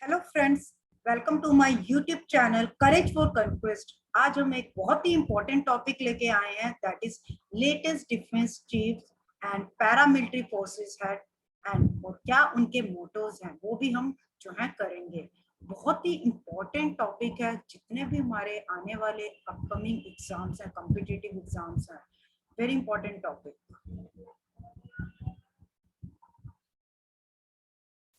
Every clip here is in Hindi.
Hello friends, welcome to my YouTube channel courage for conquest. आज हम एक बहुत ही इंपॉर्टेंट टॉपिक लेके आए हैं, that is latest defence chiefs and paramilitary forces head and और क्या उनके मोटोज हैं वो भी हम जो है करेंगे। बहुत ही इंपॉर्टेंट टॉपिक है, जितने भी हमारे आने वाले अपकमिंग एग्जाम्स हैं, कॉम्पिटिटिव एग्जाम्स हैं, वेरी इंपॉर्टेंट टॉपिक।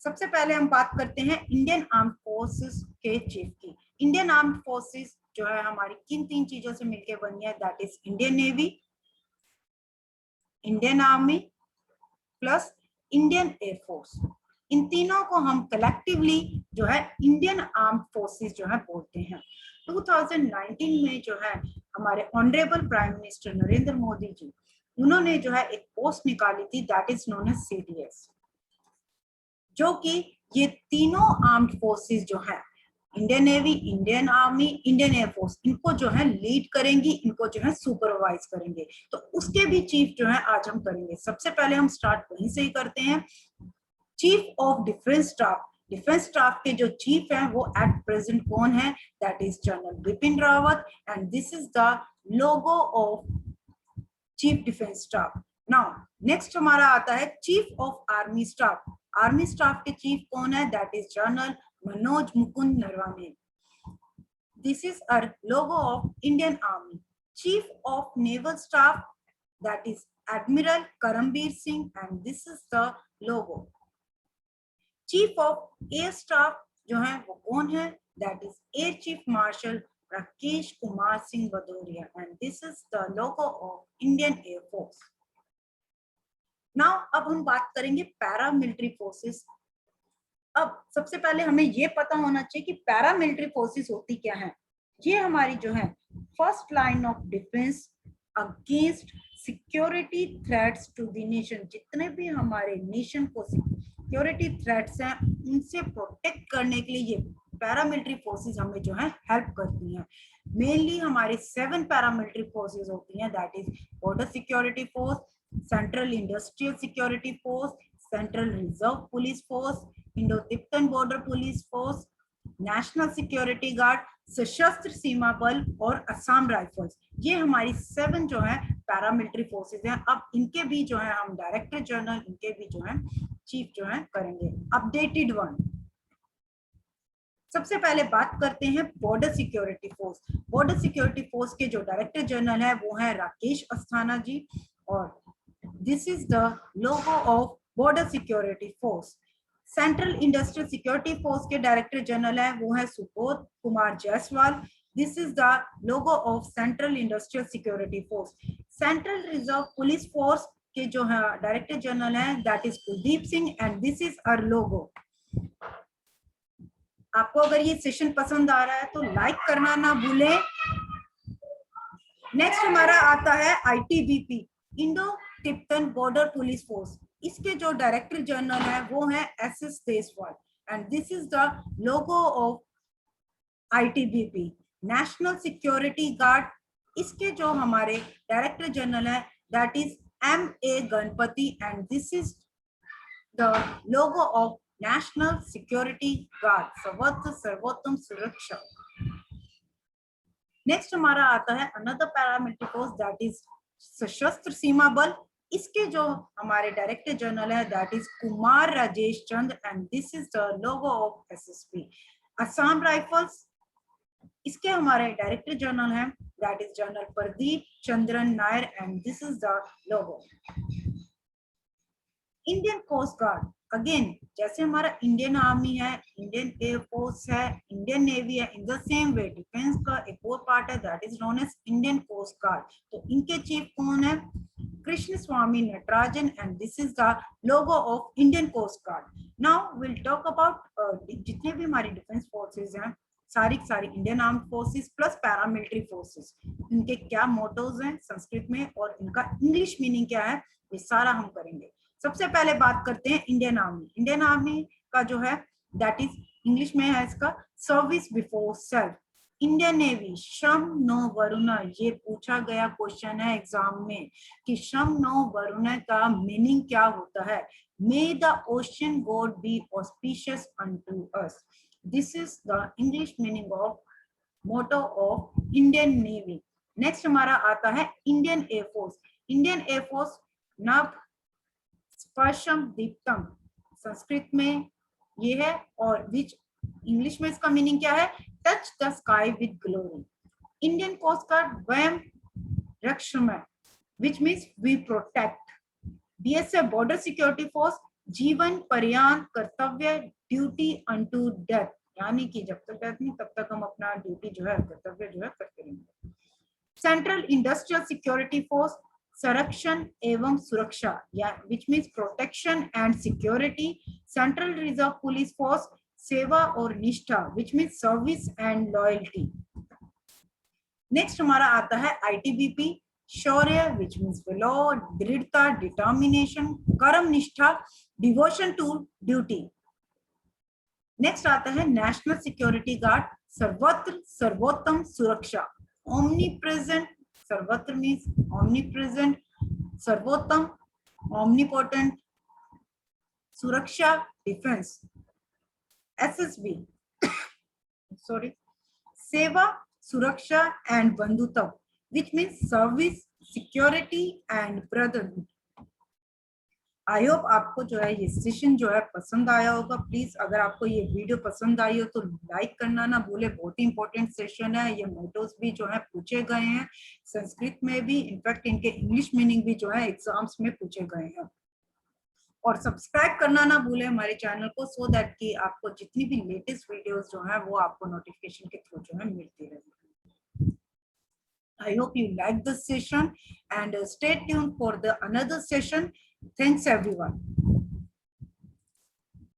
सबसे पहले हम बात करते हैं इंडियन आर्म फोर्सेस के चीफ की। इंडियन आर्म फोर्सेस जो है हमारी किन तीन चीजों से मिलकर बनी है, that is Indian navy, Indian army plus Indian air force. इन तीनों को हम कलेक्टिवली जो है इंडियन आर्म फोर्सेस जो है बोलते हैं। 2019 में जो है हमारे honourable prime minister Narendra Modi ji, उन्होंने जो है एक पोस्ट निकाली थी, that is known as CDS, जो कि ये तीनों आर्म्ड फोर्सेस जो है Indian navy, Indian army, Indian air force, इनको जो है लीड करेंगी, इनको जो है सुपरवाइज करेंगे। तो उसके भी चीफ जो है आज हम करेंगे। सबसे पहले हम स्टार्ट वहीं से ही करते हैं। Chief of defence staff, defence staff के जो चीफ हैं वो एट प्रेजेंट कौन है, that is general Bipin Rawat and this is the logo of chief defence staff. Now next हमारा आता है chief of army staff. Army staff के चीफ कौन है, that is general Manoj Mukund Naravane. This is our logo of Indian army. Chief of naval staff, that is admiral Karambir Singh and this is the logo. Chief of air staff जो है वो कौन है, that is air chief marshal Rakesh Kumar Singh Bhadauria and this is the logo of Indian air force. Now अब हम बात करेंगे पैरामिलिट्री फोर्सेस। अब सबसे पहले हमें ये पता होना चाहिए कि पैरामिलिट्री फोर्सेस होती क्या है। ये हमारी जो है first line of defence against security threats to the nation. जितने भी हमारे नेशन को सिक्योरिटी थ्रेट्स हैं उनसे प्रोटेक्ट करने के लिए ये पैरामिलिट्री फोर्सेस हमें जो है हेल्प करती हैं। मेनली हमारे 7 पैरामिलिट्री फोर्सेस होती हैं, that is border security force, central industrial security force, central reserve police force, Indo Tibetan border police force, national security guard, सशस्त्र सीमा बल और असम राइफल्स। ये हमारी 7 जो है पैरामिलिट्री फोर्सेस हैं। अब इनके भी जो है हम डायरेक्टर जनरल, इनके भी जो है चीफ जो है करेंगे। अपडेटेड वन, सबसे पहले बात करते हैं border security force. Border security force के जो डायरेक्टर जनरल है वो है राकेश अस्थाना जी और this is the logo of border security force. Central industrial security force के डायरेक्टर जनरल है वो है Subodh Kumar Jaiswal. This is the logo of central industrial security force. Central reserve police force के जो है डायरेक्टर जनरल है that is Kuldeep Singh and this is our logo. आपको अगर ये सेशन पसंद आ रहा है तो लाइक करना ना भूलें। नेक्स्ट हमारा आता है ITBP, Indo Tibetan border police force. इसके जो डायरेक्टर जनरल है वो है SS Deswal and this is the logo of ITBP. National security guard, इसके जो हमारे डायरेक्टर जनरल है that is M A Ganapathy and this is the logo of national security guard, सर्वोत्तम सुरक्षा। नेक्स्ट हमारा आता है another paramilitary force that is Sashastra Seema Bal. इसके जो हमारे डायरेक्टर जनरल है that is Kumar Rajesh Chandra and this is the logo of SSP. Assam rifles, इसके हमारे डायरेक्टर जनरल हैं that is general Pradeep Chandran Nair and this is the logo. Indian coast guard, again जैसे हमारा इंडियन आर्मी है, इंडियन एयरफोर्स है, इंडियन नेवी है, in the same way defence का एक और पार्ट है that is known as Indian coast guard. तो इनके चीफ कौन है, Krishna Swamy Natarajan and this is the logo of Indian coast guard. Now will talk about जितने भी हमारी डिफेंस फोर्सेस हैं, सारी Indian arm forces plus paramilitary forces, इनके क्या मोटोज हैं संस्कृत में और इनका इंग्लिश मीनिंग क्या है, ये सारा हम करेंगे। सबसे पहले बात करते हैं इंडियन आर्मी। इंडियन आर्मी का जो है दैट इज इंग्लिश में है इसका service before self. Indian navy शम नो वरुणा, ये पूछा गया क्वेश्चन है एग्जाम में कि शम नो वरुणा का मीनिंग क्या होता है। May the ocean god be auspicious unto us. This is the English meaning of motto of Indian navy. Next हमारा आता है इंडियन एयरफोर्स। इंडियन एयरफोर्स नभ स्पर्शम दीप्तम संस्कृत में ये है, और विच इंग्लिश में इसका मीनिंग क्या है? Touch the sky with glory. Indian coast guard वयम रक्षमय which means we protect. BSF border security force जीवन पर्यंत कर्तव्य ड्यूटी अनटू डेथ, यानी कि जब तक डेथ नहीं तब तक हम अपना ड्यूटी जो है कर्तव्य जो है करते रहेंगे। सेंट्रल इंडस्ट्रियल सिक्योरिटी फोर्स संरक्षण एवं सुरक्षा या which means protection and security. Central reserve police force सेवा और निष्ठा which means service and loyalty. Next हमारा आता है ITBP Shaurya which means valour, दृढ़ता डिटर्मिनेशन, कर्म निष्ठा डिवोशन टू ड्यूटी। नेक्स्ट आता है नेशनल सिक्योरिटी गार्ड सर्वत्र सर्वोत्तम सुरक्षा, omnipresent, सर्वत्र मीन्स omnipresent, सर्वोत्तम omnipotent, सुरक्षा डिफेंस। एसएसबी सॉरी सेवा सुरक्षा एंड बंधुत्व which means service security and brotherhood. I hope आपको जो है ये सेशन जो है पसंद आया होगा। प्लीज अगर आपको ये वीडियो पसंद आई हो तो लाइक करना ना भूले, बहुत ही इंपॉर्टेंट सेशन है। ये मोटोस भी जो है पूछे गए हैं संस्कृत में भी, इनफैक्ट इनके इंग्लिश मीनिंग भी जो है एग्जाम्स में पूछे गए हैं। और सब्सक्राइब करना ना भूले हमारे चैनल को, सो दैट कि आपको जितनी भी लेटेस्ट वीडियोस जो है वो आपको नोटिफिकेशन के थ्रू जो है मिलती रहेगी। I hope you like this session and stay tuned for the another session. Thanks everyone.